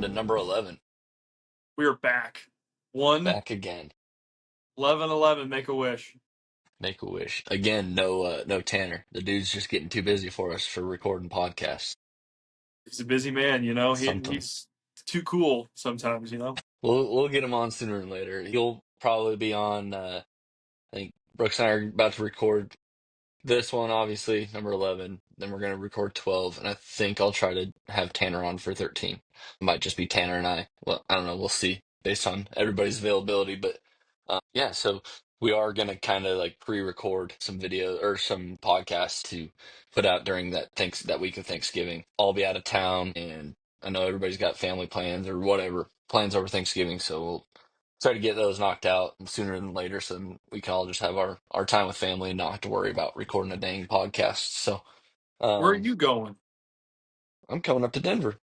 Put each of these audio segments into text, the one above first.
on to number 11. We are back. 1, Back again. 11, 11, make a wish. Make a wish. Again, no Tanner. The dude's just getting too busy for us for recording podcasts. He's a busy man, you know. Something. He's too cool sometimes, you know. We'll get him on sooner than later. He'll probably be on I think Brooks and I are about to record this one, obviously, number 11. Then we're gonna record 12, and I think I'll try to have Tanner on for 13. It might just be Tanner and I. Well, I don't know. We'll see based on everybody's availability. But yeah, so we are gonna kind of like pre-record some video or some podcasts to put out during that week of Thanksgiving. I'll be out of town, and I know everybody's got family plans or whatever plans over Thanksgiving, so we'll try to get those knocked out sooner than later so then we can all just have our time with family and not have to worry about recording a dang podcast. So Where are um you going? I'm coming up to Denver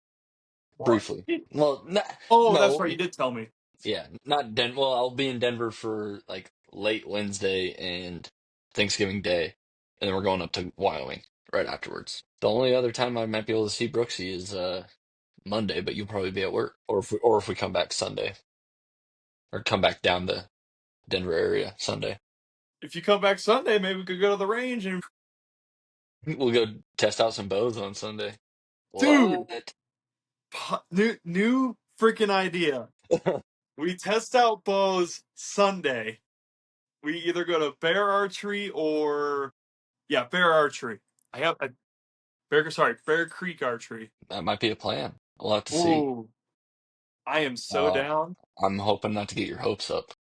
What? briefly. Well, Oh, that's right. no, You did tell me. yeah, not Well, I'll be in Denver for like late Wednesday and Thanksgiving Day, and then we're going up to Wyoming right afterwards. The only other time I might be able to see Brooksy is Monday, but you'll probably be at work, or if we come back Sunday or come back down the Denver area Sunday. If you come back Sunday, maybe we could go to the range and We'll go test out some bows on Sunday. dude, What? new freaking idea. We test out bows Sunday. We either go to bear archery or bear archery. I have a Bear Creek archery. That might be a plan. We'll have to see. Ooh, I am so Uh, down. I'm hoping not to get your hopes up.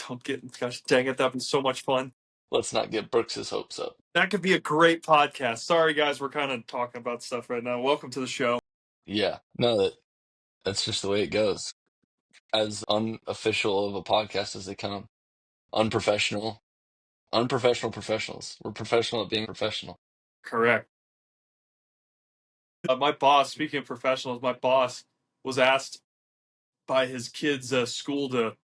Don't get, gosh dang it, that'd be so much fun. Let's not get Brooks's hopes up. That could be a great podcast. Sorry, guys, we're kind of talking about stuff right now. Welcome to the show. Yeah, no, that's just the way it goes. As unofficial of a podcast as they come, unprofessional, unprofessional professionals. We're professional at being professional. Correct. My boss, speaking of professionals, my boss was asked by his kids' school to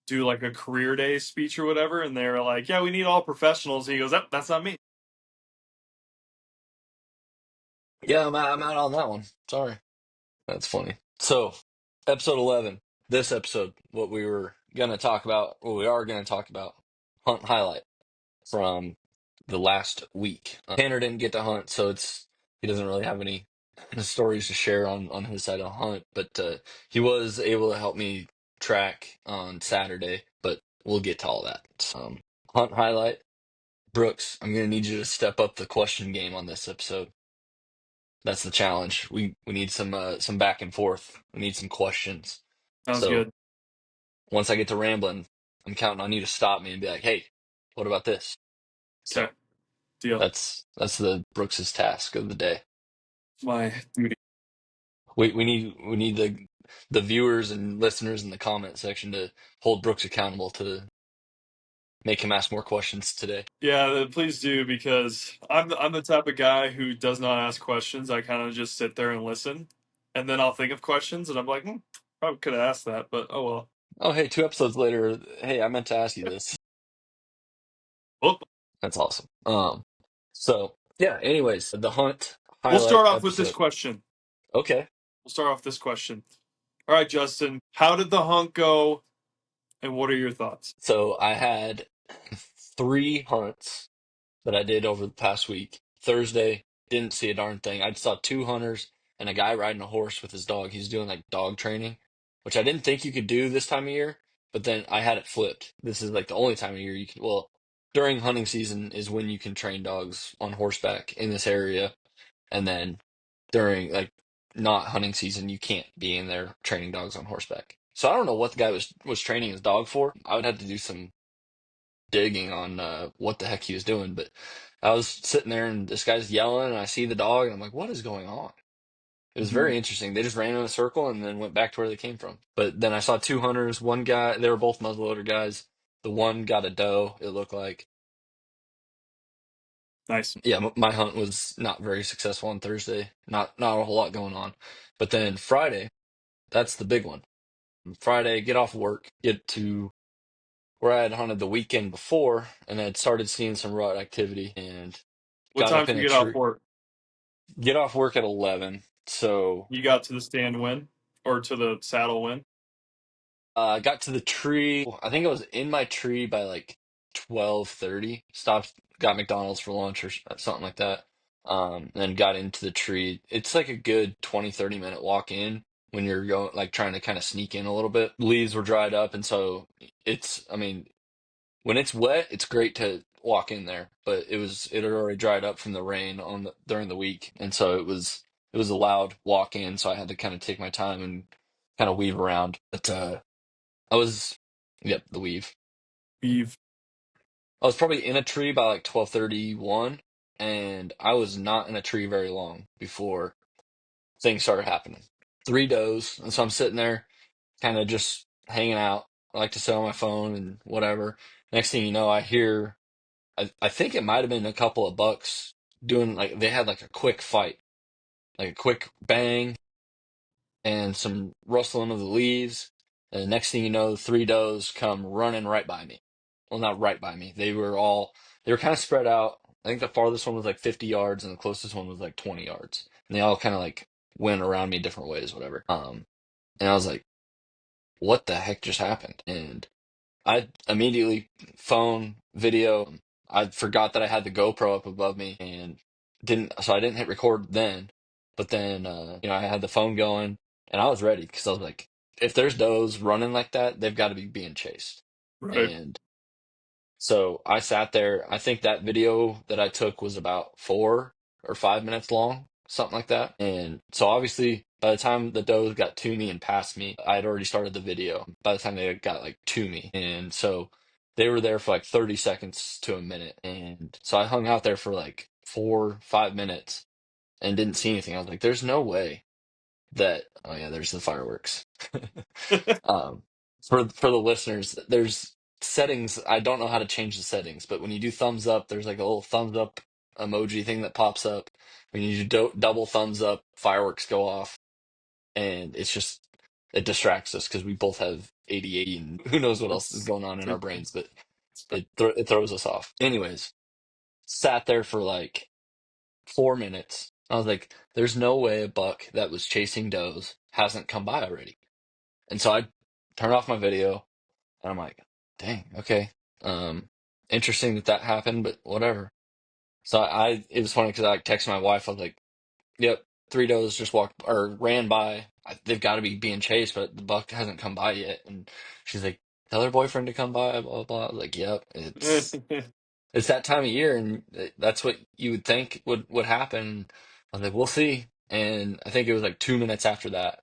do like a career day speech or whatever, and they were like, "Yeah, we need all professionals." He goes, "That's not me." Yeah, I'm out on that one. Sorry. That's funny. So, episode 11. This episode, what we were gonna talk about, what we are gonna talk about, hunt highlight from the last week. Tanner didn't get to hunt, so he doesn't really have any stories to share on his side of the hunt, but he was able to help me track on Saturday, but we'll get to all that. Hunt highlight. Brooks, I'm gonna need you to step up the question game on this episode. That's the challenge. We need some back and forth. We need some questions. Sounds So good. once I get to rambling, I'm counting on you to stop me and be like, "Hey, what about this?" So Okay, deal. that's the Brooks's task of the day. My duty. We need the viewers and listeners in the comment section to hold Brooks accountable to make him ask more questions today. Yeah, please do, because I'm the type of guy who does not ask questions. I kind of just sit there and listen, and then I'll think of questions, and I'm like, probably could have asked that, but oh well. Oh, hey, 2 episodes later, hey, I meant to ask you this. Well, That's awesome. So yeah. Anyways, the hunt we'll highlight start off with this episode. question. Okay. We'll start off this question. All right, Justin, how did the hunt go, and what are your thoughts? So I had 3 hunts that I did over the past week. Thursday, didn't see a darn thing. I saw 2 hunters and a guy riding a horse with his dog. He's doing like dog training, which I didn't think you could do this time of year, but then I had it flipped. This is like the only time of year you can, well, during hunting season is when you can train dogs on horseback in this area. And then during like not hunting season, you can't be in there training dogs on horseback. So I don't know what the guy was training his dog for. I would have to do some digging on what the heck he was doing. But I was sitting there and this guy's yelling, and I see the dog, and I'm like, what is going on? It was Mhm. very interesting. They just ran in a circle and then went back to where they came from. But then I saw 2 hunters. One guy, they were both muzzleloader guys. The one got a doe, it looked like. Nice. Yeah, my hunt was not very successful on Thursday. Not a whole lot going on. But then Friday, that's the big one. Friday, get off work, get to where I had hunted the weekend before, and I had started seeing some rut activity, and What got time up did in you a get off tree. work? Get off work at 11. So You got to the stand when? or to the saddle when? I got to the tree. I think I was in my tree by like 12:30. Stopped, got McDonald's for lunch or something like that. Then got into the tree. It's like a good 20-30 minute walk in when you're going like trying to kind of sneak in a little bit. Leaves were dried up, and so I mean, when it's wet, it's great to walk in there, but it had already dried up from the rain during the week, and so it was a loud walk in, so I had to kind of take my time and kind of weave around. But I was, yep, the weave. Eve. I was probably in a tree by like 12:31, and I was not in a tree very long before things started happening. Three does, and so I'm sitting there, kind of just hanging out. I like to sit on my phone and whatever. Next thing you know, I hear, I think it might have been a couple of bucks doing like they had like a quick fight, like a quick bang and some rustling of the leaves. And the next thing you know, the three does come running right by me. Well, not right by me. They were kind of spread out. I think the farthest one was like 50 yards and the closest one was like 20 yards. And they all kind of like went around me different ways, whatever. And I was like, what the heck just happened? And I immediately phone video. I forgot that I had the GoPro up above me and so I didn't hit record then. But then, I had the phone going and I was ready because I was like, if there's does running like that, they've got to be being chased. Right. And so I sat there. I think that video that I took was about 4 or 5 minutes long, something like that. And so obviously, by the time the does got to me and past me, I had already started the video. By the time they got like to me, and so they were there for like 30 seconds to a minute. And so I hung out there for like 4, 5 minutes and didn't see anything. I was like, "There's no way that." Oh yeah, there's the fireworks. Um, for the listeners, there's settings. I don't know how to change the settings, but when you do thumbs up, there's like a little thumbs up emoji thing that pops up. When you do double thumbs up, fireworks go off, and it distracts us because we both have ADHD and who knows what else is It's, going on in our it's, brains, but it's it throws us off. Anyways, sat there for like 4 minutes. I was like, "There's no way a buck that was chasing does hasn't come by already." And so I turned off my video. And I'm like, dang, okay. Um, Interesting that that happened, but whatever. So it was funny because I like texted my wife. I was like, yep, three does just walked or ran by. They've got to be being chased, but the buck hasn't come by yet. And she's like, tell her boyfriend to come by, blah, blah, blah. I was like, yep, it's that time of year. And that's what you would think would happen. I was like, we'll see. And I think it was like 2 minutes after that,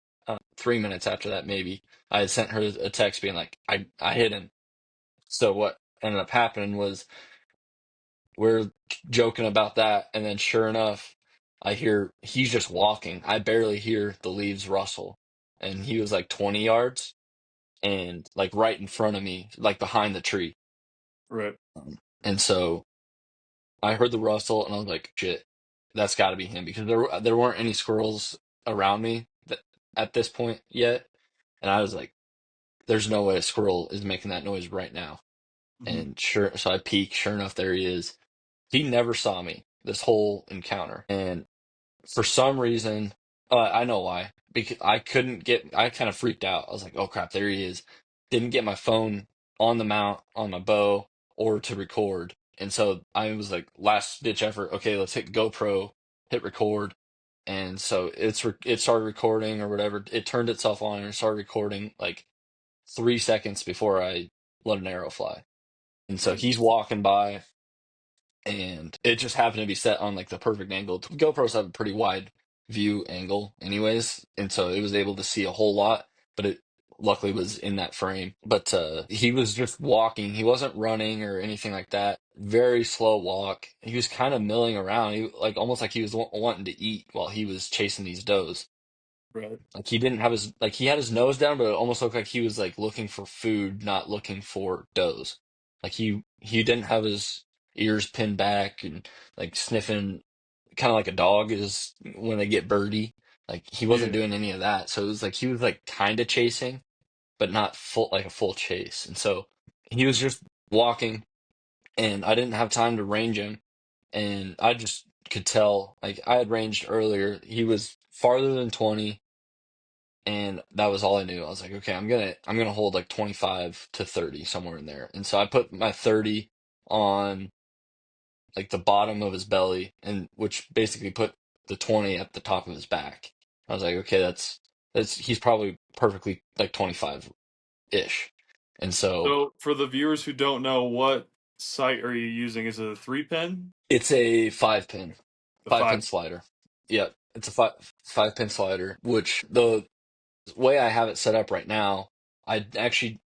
3 minutes after that, maybe. I had sent her a text being like, I hit him. So what ended up happening was we're joking about that, and then sure enough, I hear he's just walking. I barely hear the leaves rustle, and he was like 20 yards and like right in front of me, like behind the tree. right. And so I heard the rustle, and I was like, "Shit, that's got to be him," because there weren't any squirrels around me at this point yet, and I was like, "There's no way a squirrel is making that noise right now." Mhm. And sure, so I peek. Sure enough, there he is. He never saw me this whole encounter. And for some reason, I know why. Because I kind of freaked out. I was like, oh crap, there he is. Didn't get my phone on the mount, on my bow, or to record. And so I was like, last ditch effort. Okay, let's hit GoPro, hit record. And so it started recording or whatever. It turned itself on and started recording like 3 seconds before I let an arrow fly. And so he's Nice. walking by and it just happened to be set on like the perfect angle. GoPros have a pretty wide view angle, anyways, and so it was able to see a whole lot. But it luckily was in that frame. But he was just walking. He wasn't running or anything like that. Very slow walk. He was kind of milling around. He like almost like he was wanting to eat while he was chasing these does. Right. Like he didn't have his like he had his nose down, but it almost looked like he was like looking for food, not looking for does. Like he didn't have his ears pinned back and like sniffing kind of like a dog is when they get birdy. Like he wasn't Yeah. doing any of that. So it was like he was like kind of chasing, but not full like a full chase. And so he was just walking and I didn't have time to range him and I just could tell like I had ranged earlier. He was farther than 20 and that was all I knew. I was like, okay, I'm gonna hold like 25 to 30 somewhere in there. And so I put my 30 on like the bottom of his belly, and which basically put the 20 at the top of his back. I was like, okay, that's he's probably perfectly like 25 ish. And so So for the viewers who don't know, what site are you using? Is it a 3-pin? it's a The five five. pin slider. Yeah, it's a five pin slider, which the way I have it set up right now, I actually,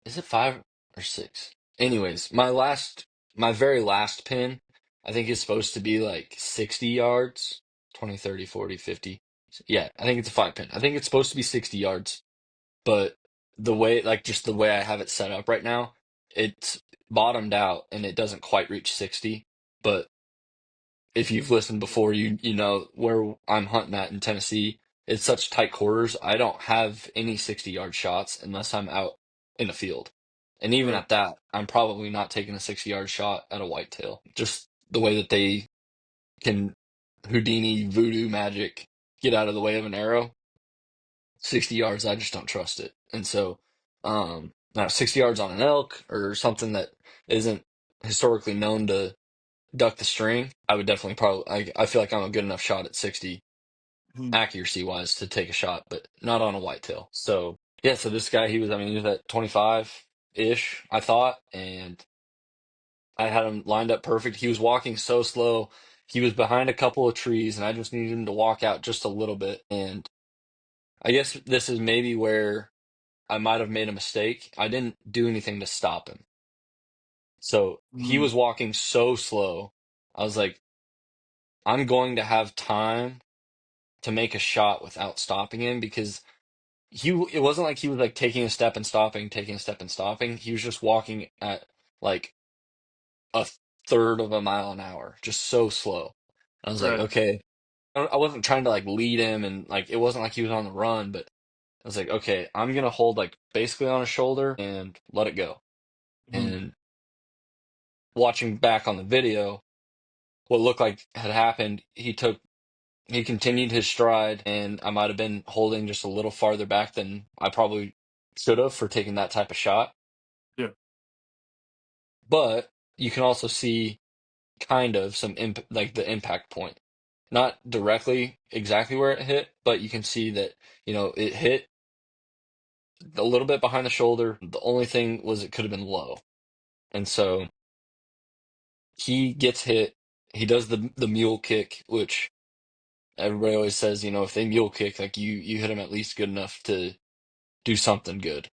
is it five or six? Anyways, my very last pin, I think is supposed to be like 60 yards, 20, 30, 40, 50. Yeah, I think it's a five pin. I think it's supposed to be 60 yards, but the way, like just the way I have it set up right now, it's bottomed out and it doesn't quite reach 60. But if you've listened before, you know where I'm hunting at in Tennessee. It's such tight quarters. I don't have any 60-yard shots unless I'm out in the field. And even Right. at that, I'm probably not taking a 60-yard shot at a whitetail. Just the way that they can Houdini voodoo magic get out of the way of an arrow. 60 yards, I just don't trust it. And so, now 60 yards on an elk or something that isn't historically known to duck the string, I would definitely probably I feel like I'm a good enough shot at 60 Mhm. accuracy wise to take a shot, but not on a whitetail. So yeah, so this guy I mean he was at 25-ish, I thought, and I had him lined up perfect. He was walking so slow. He was behind a couple of trees and I just needed him to walk out just a little bit. And I guess this is maybe where I might have made a mistake. I didn't do anything to stop him. So he Mhm. was walking so slow. I was like, I'm going to have time to make a shot without stopping him because it wasn't like he was like taking a step and stopping, taking a step and stopping. He was just walking at like a third of a mile an hour, just so slow. I was like, Right. okay. I wasn't trying to like lead him and like it wasn't like he was on the run, but I was like, okay, I'm gonna hold like basically on his shoulder and let it go. Mhm. And watching back on the video, what looked like had happened, he continued his stride, and I might have been holding just a little farther back than I probably should have for taking that type of shot. Yeah. But you can also see kind of some like the impact point. Not directly exactly where it hit, but you can see that, it hit a little bit behind the shoulder. The only thing was it could have been low. And so he gets hit. He does the mule kick, which everybody always says, if they mule kick, like you hit them at least good enough to do something good.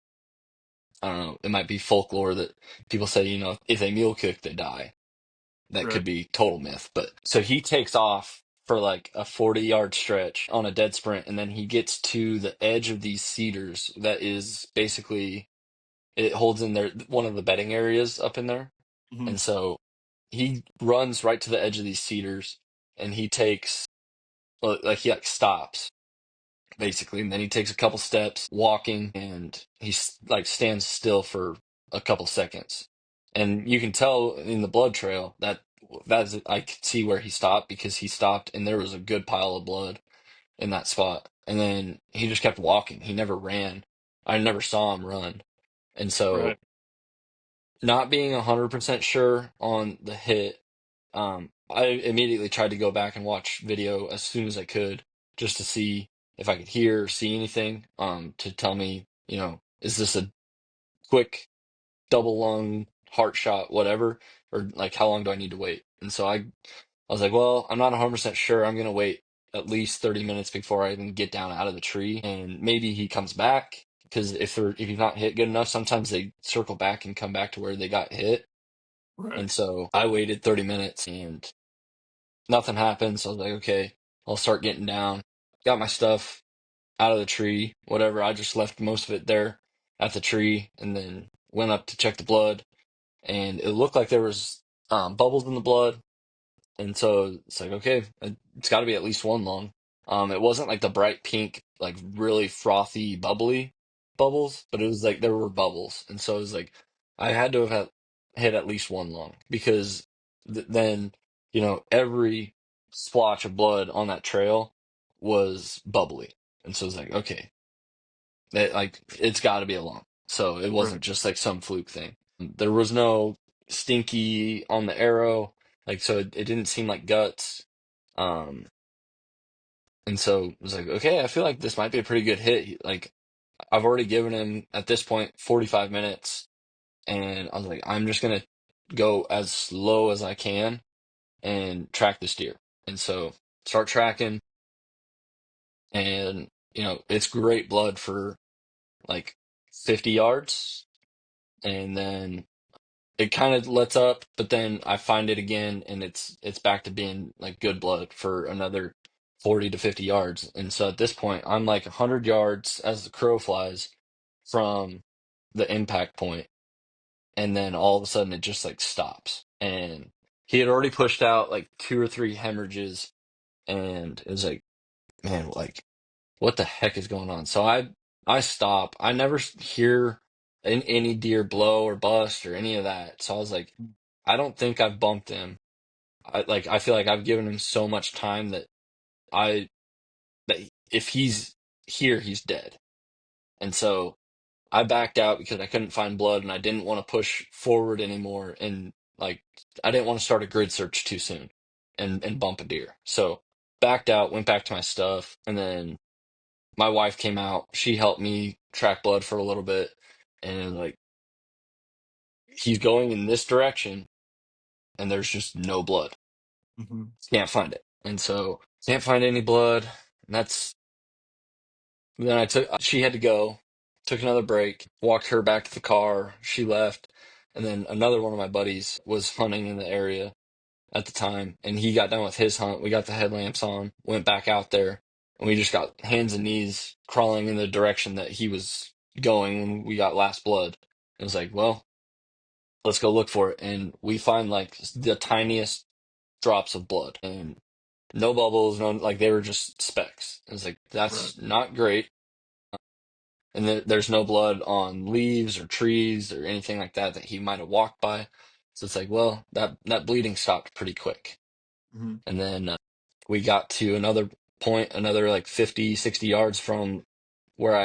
I don't know. It might be folklore that people say, if they mule kick, they die. That Right. could be total myth. But so he takes off for like a 40-yard stretch on a dead sprint, and then he gets to the edge of these cedars. That is basically it holds in there one of the bedding areas up in there. Mhm. And so he runs right to the edge of these cedars, and he takes like he like stops basically. And then he takes a couple steps walking and like stands still for a couple seconds. And you can tell in the blood trail that's I could see where he stopped because he stopped and there was a good pile of blood in that spot. And then he just kept walking. He never ran. I never saw him run. And so Right. not being 100% sure on the hit, I immediately tried to go back and watch video as soon as I could just to see if I could hear or see anything, to tell me, is this a quick double lung heart shot, whatever, or like how long do I need to wait? And so I was like, well, I'm not 100% sure. I'm gonna wait at least 30 minutes before I even get down out of the tree, and maybe he comes back because if he's not hit good enough, sometimes they circle back and come back to where they got hit. Right. And so I waited 30 minutes and nothing happened. So I was like, okay, I'll start getting down. Got my stuff out of the tree, whatever. I just left most of it there at the tree and then went up to check the blood. And it looked like there was bubbles in the blood. And so it's like, okay, it's got to be at least one lung. It wasn't like the bright pink, like really frothy, bubbly bubbles, but it was like there were bubbles. And so it was like, I had to have hit at least one lung because then, every splotch of blood on that trail was bubbly. And so it's like, okay. Like it's got to be a lump. So it Right. wasn't just like some fluke thing. There was no stinky on the arrow, like so it didn't seem like guts. Um, and so it was like, okay, I feel like this might be a pretty good hit. Like I've already given him at this point 45 minutes, and I was like, I'm just gonna go as slow as I can and track this deer. And so start tracking, and it's great blood for like 50 yards, and then it kind of lets up, but then I find it again, and it's back to being like good blood for another 40 to 50 yards. And so at this point, I'm like 100 yards as the crow flies from the impact point, and then all of a sudden it just like stops. And he had already pushed out like two or three hemorrhages, and it was like, man, like what the heck is going on? So I stop. I never hear any deer blow or bust or any of that. So I was like, I don't think I've bumped him. I feel like I've given him so much time I that if he's here, he's dead. And so I backed out because I couldn't find blood and I didn't want to push forward anymore, and like I didn't want to start a grid search too soon and bump a deer. So backed out, went back to my stuff, and then my wife came out. She helped me track blood for a little bit, and like he's going in this direction, and there's just no blood. Hmm. Can't find it, and so can't find any blood. And that's then I took. She had to go. Took another break. Walked her back to the car. She left, and then another one of my buddies was hunting in the area at the time, and he got done with his hunt. We got the headlamps on, went back out there, and we just got hands and knees crawling in the direction that he was going when we got last blood. It was like, well, let's go look for it. And we find like the tiniest drops of blood and no bubbles, no, like they were just specks. It was like, Right. that's not great. And there's no blood on leaves or trees or anything like that that he might have walked by. So it's like, well, that bleeding stopped pretty quick. Hmm. And then we got to another point, another like 50, 60 yards from where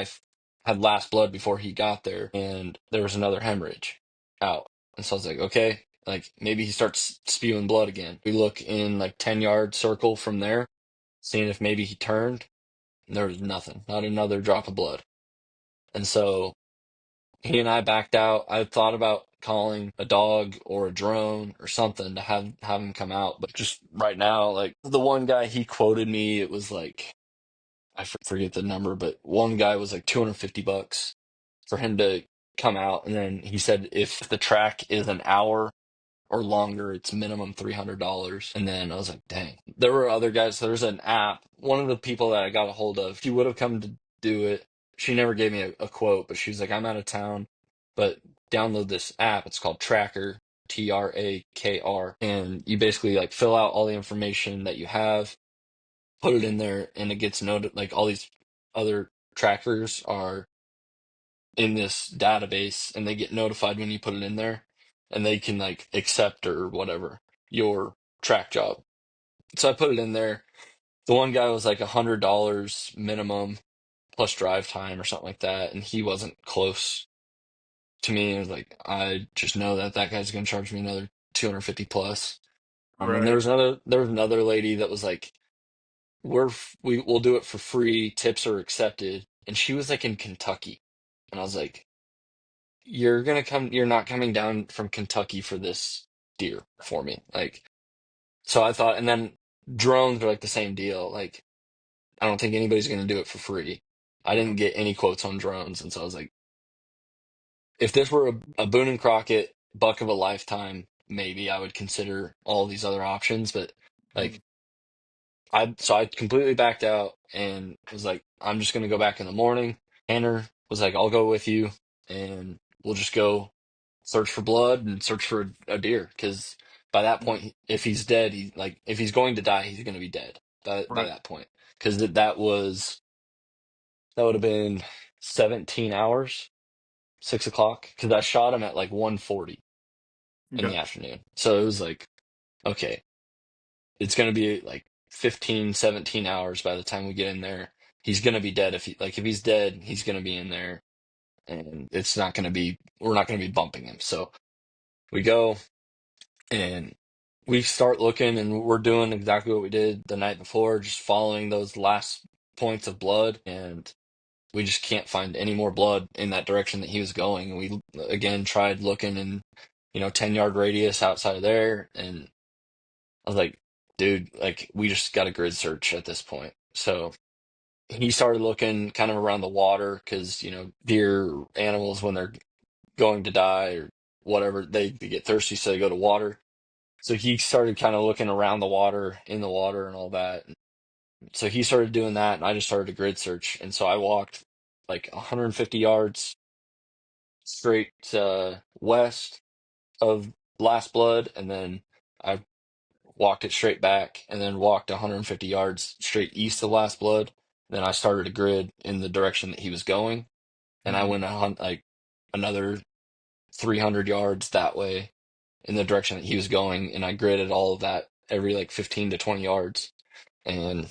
had last blood before he got there, and there was another hemorrhage out. And so I was like, okay, like maybe he starts spewing blood again. We look in like 10-yard circle from there, seeing if maybe he turned, and there was nothing, not another drop of blood. And so he and I backed out. I thought about calling a dog or a drone or something to have him come out, but just right now, like the one guy he quoted me, it was like I forget the number, but one guy was like $250 for him to come out, and then he said if the track is an hour or longer, it's minimum $300. And then I was like, dang. There were other guys. There's an app. One of the people that I got a hold of, she would have come to do it. She never gave me a quote, but she was like, I'm out of town, but download this app. It's called Tracker, Trakr, and you basically like fill out all the information that you have, put it in there, and it gets noted. Like all these other trackers are in this database, and they get notified when you put it in there, and they can like accept or whatever your track job. So I put it in there. The one guy was like $100 minimum plus drive time or something like that, and he wasn't close to me. It was like I just know that that guy's gonna charge me another 250 plus. And Right. there was another lady that was like, we'll do it for free, tips are accepted, and she was like in Kentucky, and I was like, you're not coming down from Kentucky for this deer for me. Like, so I thought, and then drones are like the same deal. Like, I don't think anybody's going to do it for free. I didn't get any quotes on drones. And so I was like, if this were a Boone and Crockett buck of a lifetime, maybe I would consider all these other options. But Hmm. like, so I completely backed out and was like, I'm just going to go back in the morning. Tanner was like, I'll go with you, and we'll just go search for blood and search for a deer. Because by that point, if he's dead, if he's going to die, he's going to be dead by Right. that point. Because that would have been 17 hours, 6 o'clock. Because I shot him at like 1:40 in Okay. the afternoon. So it was like, okay, it's going to be like 15, 17 hours by the time we get in there. he's gonna be dead if he's dead, he's gonna be in there, and it's not gonna be we're not gonna be bumping him. So we go and we start looking, and we're doing exactly what we did the night before, just following those last points of blood, and we just can't find any more blood in that direction that he was going. And we again tried looking in, 10-yard radius outside of there, and I was like, dude, like we just got a grid search at this point. So he started looking kind of around the water because, deer animals, when they're going to die or whatever, they get thirsty, so they go to water. So he started kind of looking around the water, in the water, and all that. So he started doing that, and I just started a grid search. And so I walked like 150 yards straight west of Last Blood, and then I walked it straight back, and then walked 150 yards straight east of Last Blood. Then I started a grid in the direction that he was going, and I Mm, went like another 300 yards that way in the direction that he was going, and I gridded all of that every like 15 to 20 yards, and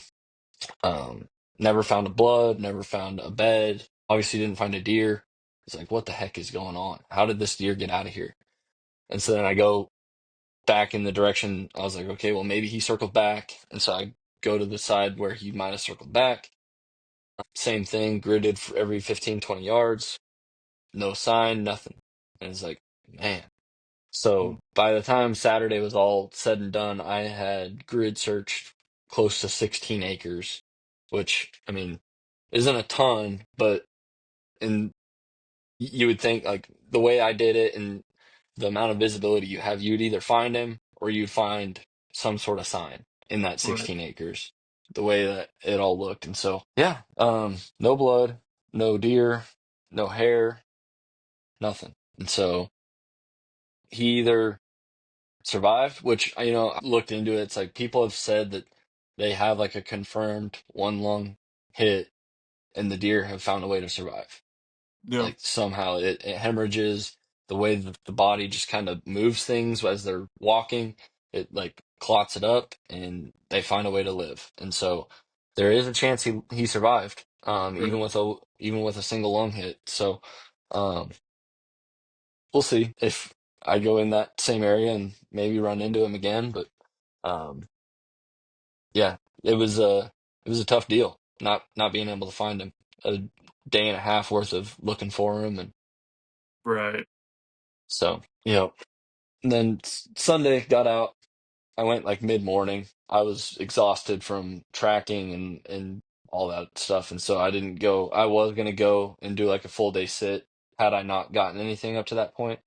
um, never found a blood, never found a bed. Obviously, didn't find a deer. It's like, what the heck is going on? How did this deer get out of here? And so then I go back in the direction. I was like, okay, well, maybe he circled back. And so I go to the side where he might have circled back. Same thing, gridded for every 15, 20 yards. No sign, nothing. And it's like, man. So mm, by the time Saturday was all said and done, I had grid searched close to 16 acres, which, I mean, isn't a ton, but in you would think like the way I did it and the amount of visibility you have, you'd either find him or you'd find some sort of sign in that right, 16 acres, the way that it all looked. And so, yeah, no blood, no deer, no hair, nothing. And so he either survived, which, I looked into it. It's like people have said that they have like a confirmed one lung hit and the deer have found a way to survive. yeah, Like somehow it hemorrhages, the way that the body just kind of moves things as they're walking, it like clots it up and they find a way to live. And so there is a chance he survived, right, even with a single lung hit. So um, we'll see if I go in that same area and maybe run into him again. But um, yeah, it was a tough deal not being able to find him. A day and a half worth of looking for him, and right. so, and then Sunday got out. I went like mid-morning. I was exhausted from tracking and all that stuff, and so I didn't go. I was gonna go and do like a full day sit had I not gotten anything up to that point,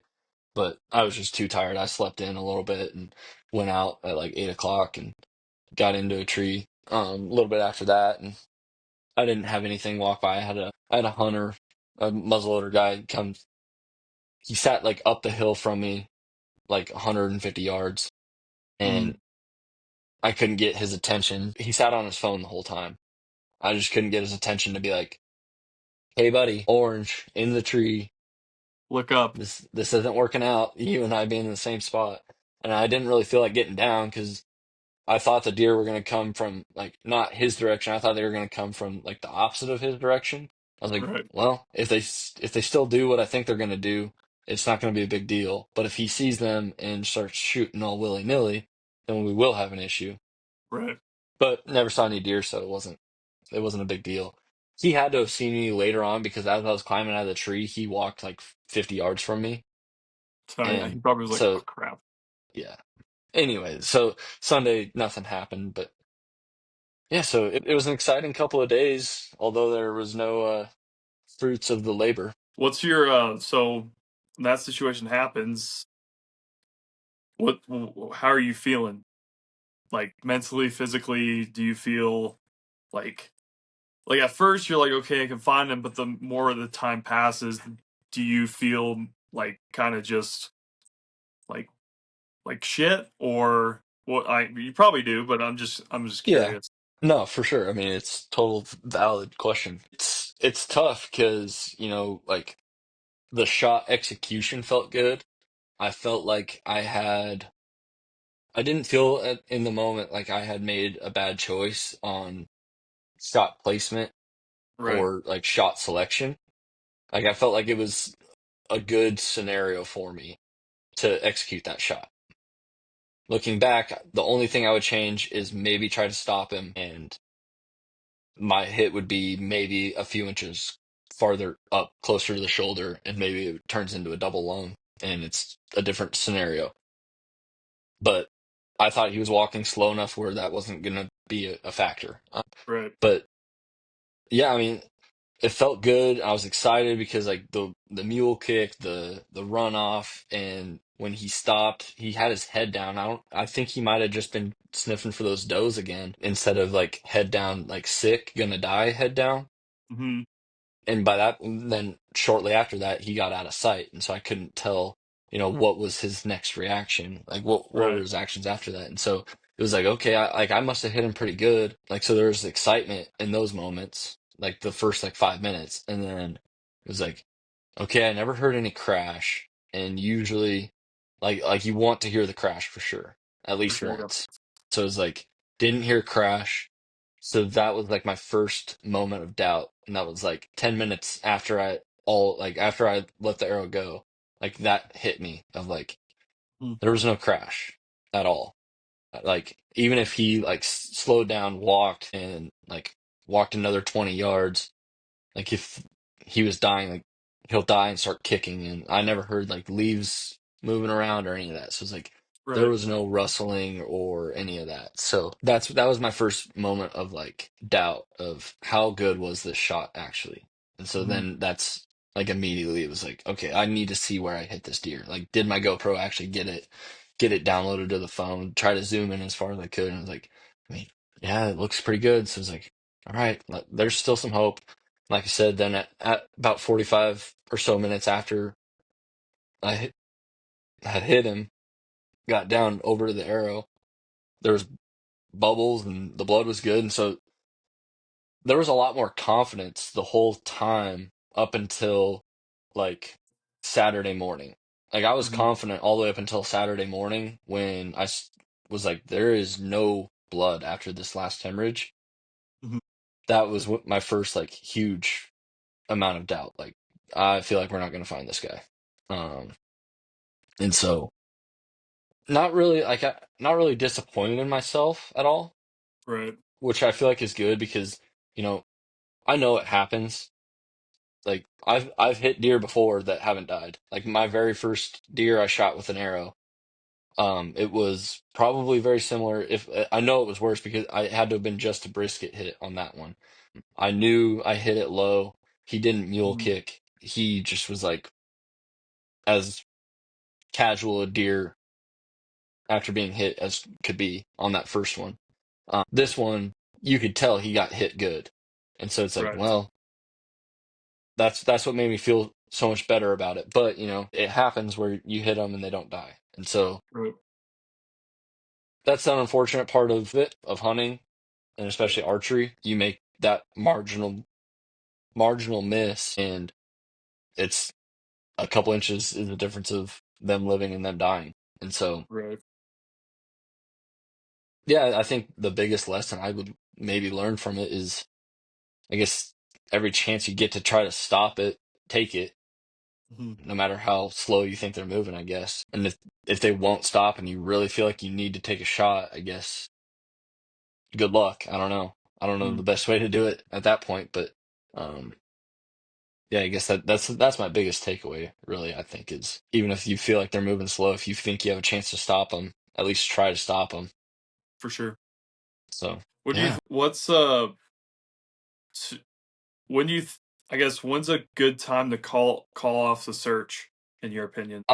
but I was just too tired. I slept in a little bit and went out at like 8 o'clock and got into a tree a little bit after that, and I didn't have anything walk by. I had a hunter, a muzzleloader guy come. He sat like up the hill from me, like 150 yards, Mm, and I couldn't get his attention. He sat on his phone the whole time. I just couldn't get his attention to be like, "Hey, buddy, orange in the tree. look up. This isn't working out. You and I being in the same spot." And I didn't really feel like getting down because I thought the deer were going to come from like not his direction. I thought they were going to come from like the opposite of his direction. I was like, Right, well, if they still do what I think they're going to do, it's not going to be a big deal. But if he sees them and starts shooting all willy-nilly, then we will have an issue. right. But never saw any deer, so it wasn't a big deal. He had to have seen me later on because as I was climbing out of the tree, he walked like 50 yards from me. So yeah, he And probably was like, "Oh so crap." yeah. Anyway, so Sunday nothing happened, but yeah, so it was an exciting couple of days, although there was no fruits of the labor. What's your so when that situation happens? How are you feeling? Like mentally, physically? Do you feel like at first you're like, okay, I can find him, but the more the time passes, do you feel like kind of just like shit or what? I you probably do, but I'm just Yeah. curious. No, for sure. I mean, it's total valid question. It's tough because, like the shot execution felt good. I felt like I didn't feel in the moment like I had made a bad choice on shot placement. Right. or like shot selection. Like I felt like it was a good scenario for me to execute that shot. Looking back, the only thing I would change is maybe try to stop him, and my hit would be maybe a few inches farther up, closer to the shoulder, and maybe it turns into a double lung, and it's a different scenario. But I thought he was walking slow enough where that wasn't going to be a factor. Right. But yeah, I mean, it felt good. I was excited because like the mule kick, the runoff, and when he stopped, he had his head down. I think he might have just been sniffing for those does again instead of like head down, like sick, gonna die, head down. Mm-hmm. And by that, then shortly after that, he got out of sight, and so I couldn't tell, what was his next reaction, like what were Right. his actions after that. And so it was like, okay, I must have hit him pretty good. Like so, there was excitement in those moments, like the first like 5 minutes, and then it was like, okay, I never heard any crash, and usually, like you want to hear the crash for sure, at For least sure. Yep. once. So it was like didn't hear crash. So that was like my first moment of doubt, and that was like 10 minutes after I let the arrow go. Like that hit me of like Mm. there was no crash at all. Like even if he like slowed down, walked another 20 yards, like if he was dying, like he'll die and start kicking. And I never heard like leaves moving around or any of that. So it's like there Right. was no rustling or any of that. So that was my first moment of like doubt of how good was this shot actually. And so Mm-hmm. then that's like immediately it was like, okay, I need to see where I hit this deer. Like, did my GoPro actually get it downloaded to the phone, try to zoom in as far as I could. And I was like, I mean, yeah, it looks pretty good. So it's like, all right, there's still some hope. Like I said, then at about 45 or so minutes after I had hit him, got down over to the arrow, there was bubbles and the blood was good. And so there was a lot more confidence the whole time up until like Saturday morning. Like I was Mm-hmm. confident all the way up until Saturday morning when was like, there is no blood after this last hemorrhage. Mm-hmm. That was my first like huge amount of doubt. Like I feel like we're not going to find this guy. Um, and so not really disappointed in myself at all, Right. which I feel like is good because, you know, I know it happens. Like I've hit deer before that haven't died. Like my very first deer I shot with an arrow. It was probably very similar. If I know it was worse because I had to have been just a brisket hit on that one. I knew I hit it low. He didn't mule Mm-hmm. kick. He just was like as casual a deer after being hit as could be on that first one. This one, you could tell he got hit good. And so it's like, Right. well, that's what made me feel so much better about it. But, it happens where you hit them and they don't die. And so Right. that's the unfortunate part of it, of hunting, and especially archery. You make that marginal miss, and it's a couple inches is the difference of them living and them dying. And so, Right. yeah, I think the biggest lesson I would maybe learn from it is, I guess, every chance you get to try to stop it, take it, Mm-hmm. no matter how slow you think they're moving, I guess. And if they won't stop and you really feel like you need to take a shot, I guess good luck. I don't know. I don't know Mm-hmm. the best way to do it at that point, but um yeah, I guess that's my biggest takeaway, really, I think, is even if you feel like they're moving slow, if you think you have a chance to stop them, at least try to stop them. For sure. So, What do you? yeah. What's t- when you? I guess when's a good time to call off the search, in your opinion?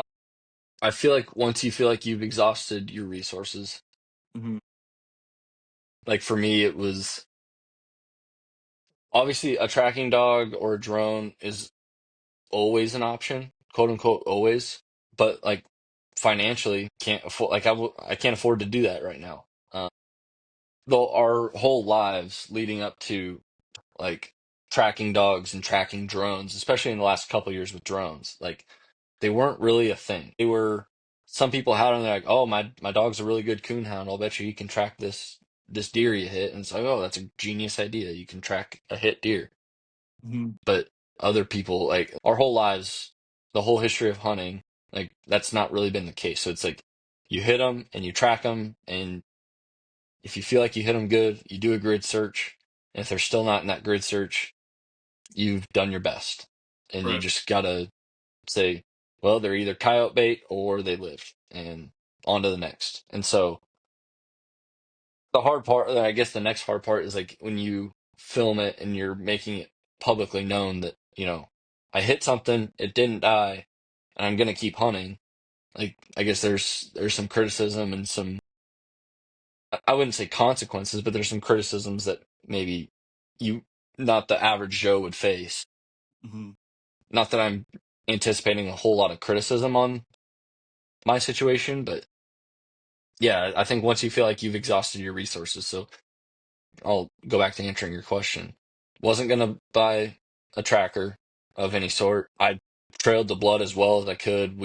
I feel like once you feel like you've exhausted your resources, Mm-hmm. like for me, it was obviously a tracking dog or a drone is always an option, quote unquote, always. But like financially, can't afford. Like I can't afford to do that right now. Though our whole lives leading up to like tracking dogs and tracking drones, especially in the last couple of years with drones, like they weren't really a thing. They were some people had them. They're like, oh, my dog's a really good coonhound. I'll bet you he can track this deer you hit. And it's like, oh, that's a genius idea. You can track a hit deer. Mhm. But other people, like our whole lives, the whole history of hunting, like that's not really been the case. So it's like you hit them and you track them, and if you feel like you hit them good, you do a grid search. And if they're still not in that grid search, you've done your best. And you Right. just gotta say, well, they're either coyote bait or they lived, and on to the next. And so the hard part, I guess the next hard part is like when you film it and you're making it publicly known that, I hit something, it didn't die, and I'm gonna keep hunting. Like, I guess there's some criticism and some, I wouldn't say consequences, but there's some criticisms that maybe you, not the average Joe would face. Mhm. Not that I'm anticipating a whole lot of criticism on my situation, but yeah, I think once you feel like you've exhausted your resources, so I'll go back to answering your question. Wasn't gonna buy a tracker of any sort. I trailed the blood as well as I could.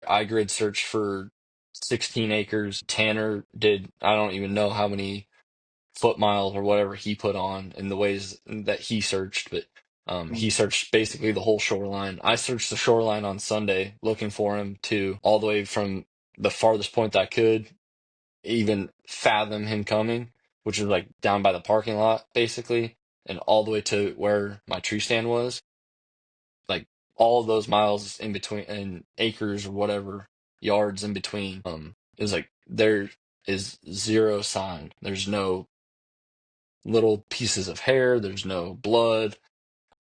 I grid searched for 16 acres. Tanner did, I don't even know how many foot miles or whatever he put on in the ways that he searched, but he Mhm. searched basically the whole shoreline. I searched the shoreline on Sunday looking for him too, all the way from the farthest point that I could even fathom him coming, which is like down by the parking lot, basically, and all the way to where my tree stand was. Like all of those miles in between and acres or whatever yards in between, it was like there is zero sign. There's no little pieces of hair, there's no blood,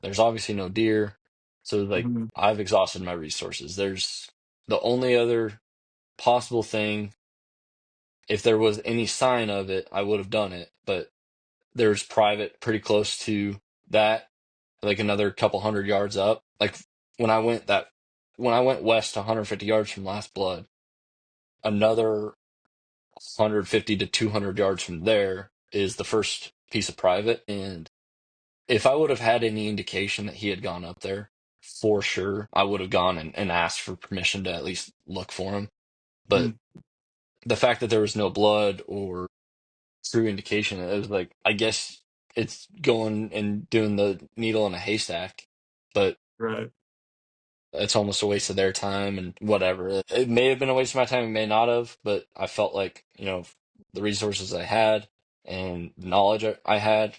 there's obviously no deer. So like Mhm. I've exhausted my resources. There's the only other possible thing, if there was any sign of it, I would have done it, but there's private pretty close to that, like another couple hundred yards up. Like when I went that when I went west 150 yards from Last Blood, another 150 to 200 yards from there is the first piece of private. And if I would have had any indication that he had gone up there, for sure, I would have gone and asked for permission to at least look for him. But Mhm. the fact that there was no blood or true indication, it was like, I guess it's going and doing the needle in a haystack, but Right. it's almost a waste of their time and whatever. It may have been a waste of my time, it may not have, but I felt like, the resources I had and the knowledge I had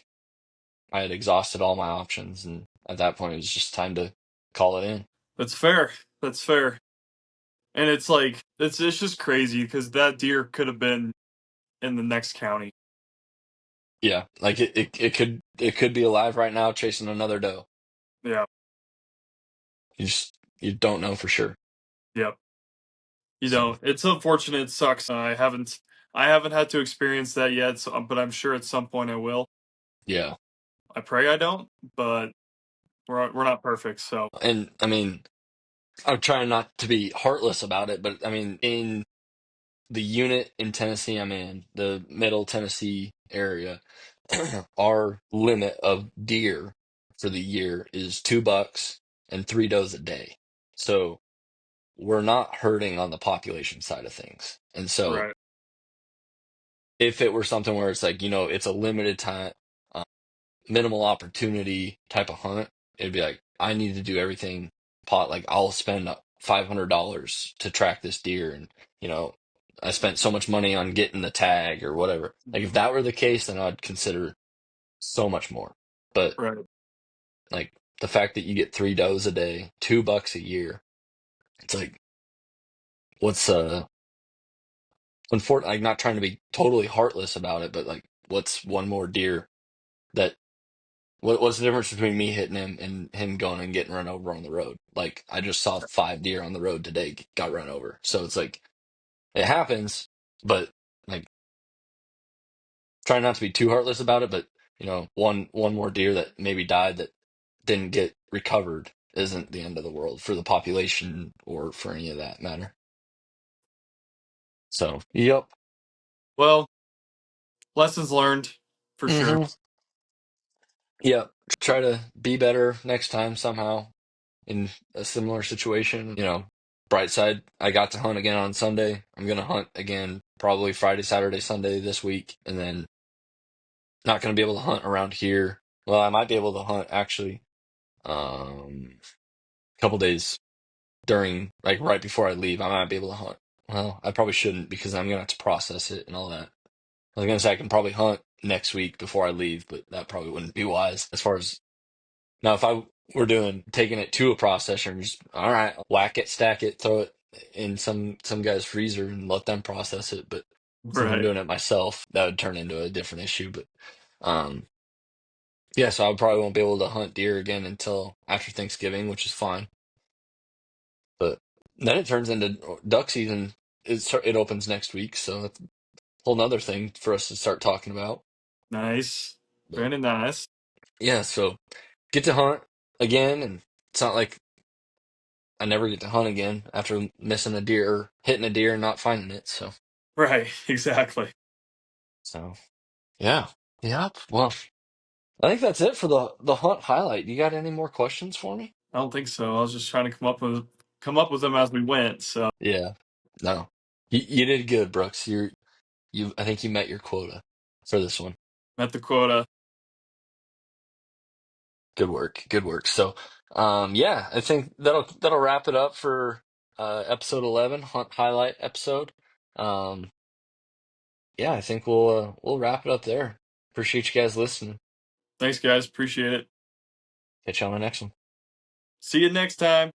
exhausted all my options. And at that point, it was just time to call it in. That's fair. That's fair. And it's like it's just crazy because that deer could have been in the next county. Yeah, like it could be alive right now chasing another doe. Yeah. You don't know for sure. Yep. You So know, it's unfortunate. It sucks. I haven't had to experience that yet, so, but I'm sure at some point I will. yeah. I pray I don't, but we're not perfect, so And I mean, I'm trying not to be heartless about it, but I mean, in the unit in Tennessee I'm in, the middle Tennessee area, our limit of deer for the year is 2 bucks and 3 does a day. So we're not hurting on the population side of things. And so right. if it were something where it's like, it's a limited time, uh, minimal opportunity type of hunt, it'd be like, I need to do everything like I'll spend $500 to track this deer. And, you know, I spent so much money on getting the tag or whatever. Like if Mhm. that were the case, then I'd consider so much more. But Right. like the fact that you get 3 does a day, 2 bucks a year, it's like, what's, I'm not trying to be totally heartless about it, but like, what's one more deer that what's the difference between me hitting him and him going and getting run over on the road? Like I just saw 5 deer on the road today got run over. So it's like it happens, but like try not to be too heartless about it. But one more deer that maybe died that didn't get recovered isn't the end of the world for the population or for any of that matter. So yep. Well, lessons learned for sure. Hmm. Yep. Try to be better next time somehow in a similar situation. Bright side, I got to hunt again on Sunday. I'm gonna hunt again probably Friday, Saturday, Sunday this week, and then not gonna be able to hunt around here. Well, I might be able to hunt actually. A couple days during, like right before I leave, I might be able to hunt. Well, I probably shouldn't because I'm gonna have to process it and all that. I was gonna say I can probably hunt next week before I leave, but that probably wouldn't be wise. As far as now, if I were doing taking it to a processor and just all right, whack it, stack it, throw it in some guy's freezer and let them process it. But since I'm Right. doing it myself, that would turn into a different issue. But um, yeah, so I probably won't be able to hunt deer again until after Thanksgiving, which is fine. But then it turns into duck season. It opens next week, so that's a whole nother thing for us to start talking about. Nice. But Very nice. yeah, so get to hunt again, and it's not like I never get to hunt again after missing a deer or hitting a deer and not finding it. Right. Exactly. So yeah, yep. Well, I think that's it for the hunt highlight. You got any more questions for me? I don't think so. I was just trying to come up with them as we went. So Yeah, no, you did good, Brooks. I think you met your quota for this one. met the quota. Good work. Good work. So, yeah, I think that'll wrap it up for episode 11, hunt highlight episode. Um, yeah, I think we'll wrap it up there. Appreciate you guys listening. Thanks, guys. Appreciate it. Catch you on the next one. See you next time.